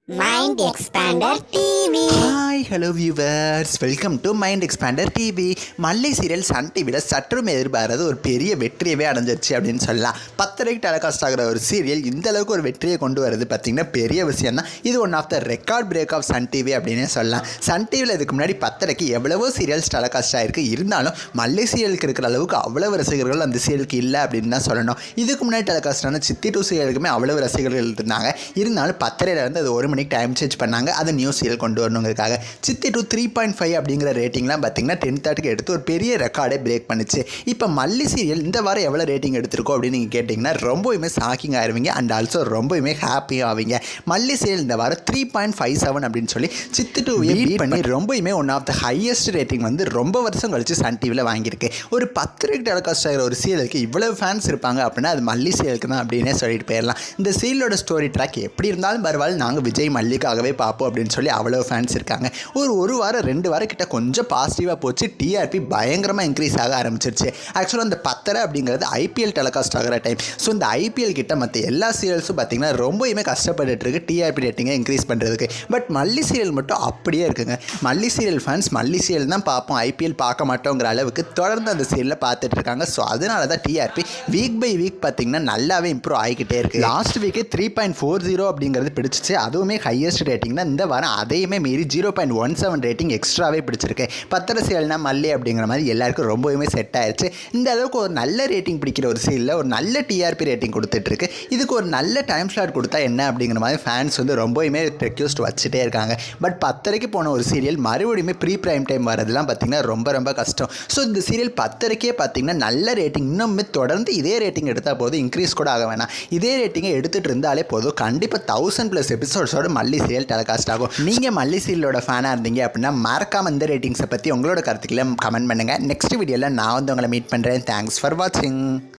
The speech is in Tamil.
Mind Expander TV. Hi hello viewers, welcome to Mind Expander TV. Mallai serial Sun டிவியில் சற்றும் எதிர்பாராத ஒரு பெரிய வெற்றியவே அடைஞ்சிருச்சு அப்படின்னு சொல்லலாம். 10:30 டெலிகாஸ்ட் ஆகிற ஒரு சீரியல் இந்த அளவுக்கு ஒரு வெற்றியை கொண்டு வரது பார்த்திங்கன்னா பெரிய விஷயம் தான். இது one of the record break of Sun TV அப்படின்னே சொல்லலாம். சன் டிவியில் இதுக்கு முன்னாடி 10:30 எவ்வளவோ சீரியல்ஸ் டெலிகாஸ்ட் ஆகிருக்கு. இருந்தாலும் மல்லை சீரியலுக்கு இருக்கிற அளவுக்கு அவ்வளவு ரசிகர்கள் அந்த சீரியலுக்கு இல்லை அப்படின்னு தான் சொல்லணும். இதுக்கு முன்னாடி டெலிகாஸ்டான சித்தி 2 சீரியலுக்குமே அவ்வளவு ரசிகர்கள் இருந்தாங்க. இருந்தாலும் 10:30 அது 1 மணிக்கு டைம் சேஞ்ச் பண்ணாங்க. அதை நியூ சீரியல் கொண்டு வரணுங்கிறதுக்காக சித்தி 2 3.5 அப்படிங்கிற ரேட்டிங்லாம் பார்த்தீங்கன்னா 10:30 எடுத்து ஒரு பெரிய ரெக்கார்டே பிரேக் பண்ணிச்சு. இப்போ மல்லி சீரியல் இந்த வாரம் எவ்வளோ ரேட்டிங் எடுத்திருக்கோம் அப்படின்னு நீங்கள் கேட்டிங்கன்னா ரொம்பவுமே ஷாக்கிங் ஆயிருவீங்க அண்ட் ஆல்சோ ரொம்பவுமே ஹாப்பியாக ஆவீங்க. மல்லி சீரியல் இந்த வாரம் 3.57 அப்படின்னு சொல்லி சித்தி 2 பீட் பண்ணி ரொம்பவுமே one of the highest rating வந்து ரொம்ப வருஷம் கழிச்சு சன் டிவியில் வாங்கியிருக்கு. ஒரு 10 டெலிகாஸ்ட் ஆகிற ஒரு சீரியலுக்கு இவ்வளவு ஃபேன்ஸ் இருப்பாங்க அப்படின்னா அது மல்லி சீரியலுக்கு தான் அப்படின்னே சொல்லிட்டு போயிடலாம். இந்த சீரியலோட ஸ்டோரி ட்ராக் எப்படி இருந்தாலும் பரவாயில்ல, நாங்கள் விஜய் மல்லிக்காகவே பார்ப்போம் அப்படின்னு சொல்லி அவ்வளோ ஃபேன்ஸ் இருக்காங்க. ஒரு வாரம் 2 வாரம் கிட்ட கொஞ்சம் பாசிட்டிவாக போச்சு. டிஆர்பி பயங்கரமாக இன்க்ரீஸ் ஆக ஆரம்பிச்சிருச்சு. ஆக்சுவலாக அந்த 10:30 அப்படிங்கிறது ஐபிஎல் டெலிகாஸ்ட் ஆகிற டைம். ஸோ இந்த ஐபிஎல் கிட்ட மற்ற எல்லா சீரியல்ஸும் பார்த்திங்கன்னா ரொம்பவுமே கஷ்டப்பட்டுட்டு இருக்கு டிஆர்பி ரேட்டிங்கை இன்க்ரீஸ் பண்ணுறதுக்கு. பட் மல்லி சீரியல் மட்டும் அப்படியே இருக்குங்க. மல்லி சீரியல் ஃபேன்ஸ் மல்லி சீரியல் தான் பார்ப்போம், ஐபிஎல் பார்க்க மாட்டோங்கிற அளவுக்கு தொடர்ந்து அந்த சீரியலில் பார்த்துட்டு இருக்காங்க. ஸோ அதனால தான் டிஆர்பி வீக் பை வீக் பார்த்திங்கன்னா நல்லாவே இம்ப்ரூவ் ஆகிக்கிட்டே இருக்குது. லாஸ்ட் வீக்கே 3.40 அப்படிங்கிறது பிடிச்சிச்சு. அதுவுமே ஹையஸ்ட் ரேட்டிங் தான். இந்த வாரம் அதையுமே மீறி 0.17 ரேட்டிங் எக்ஸ்ட்ராவே பிடிச்சிருக்கு. 10:30 சீரியல்னா மல்லி அப்படிங்கிற மாதிரி எல்லாருக்கும் ரொம்பவுமே செட் ஆயிடுச்சு. இந்த அளவுக்கு ஒரு நல்ல ரேட்டிங் பிடிக்கிற ஒரு சீரியலில் ஒரு நல்ல டிஆர்பி ரேட்டிங் கொடுத்துட்ருக்கு. இதுக்கு ஒரு நல்ல டைம் ஸ்லாட் கொடுத்தா என்ன அப்படிங்கிற மாதிரி ஃபேன்ஸ் வந்து ரொம்பவுமே ரெக்வஸ்ட் வச்சுட்டே இருக்காங்க. பட் 10:30 போன ஒரு சீரியல் மறுபடியும் ப்ரீ பிரைம் டைம் வரதுலாம் பார்த்திங்கன்னா ரொம்ப கஷ்டம். ஸோ இந்த சீரியல் 10:30 பார்த்திங்கன்னா நல்ல ரேட்டிங், இன்னுமே தொடர்ந்து இதே ரேட்டிங் எடுத்தால் போதும், இன்க்ரீஸ் கூட ஆக வேணாம். இதே ரேட்டிங்கை எடுத்துகிட்டு இருந்தாலே போதும், கண்டிப்பாக 1000+ எபிசோட்ஸோட மல்லி சீரியல் டெலிகாஸ்ட் ஆகும். நீங்கள் மல்லி சீரியலோட ஃபேனாக இருந்தீங்க அப்படின்னா மறக்காம இந்த ரேட்டிங்ஸை பற்றி உங்களோட கருத்துக்களை கமெண்ட் பண்ணுங்கள். நெக்ஸ்ட் வீடியோவில் நான் வந்து உங்களை மீட் பண்ணுறேன். தேங்க்ஸ் ஃபார் வாட்சிங்.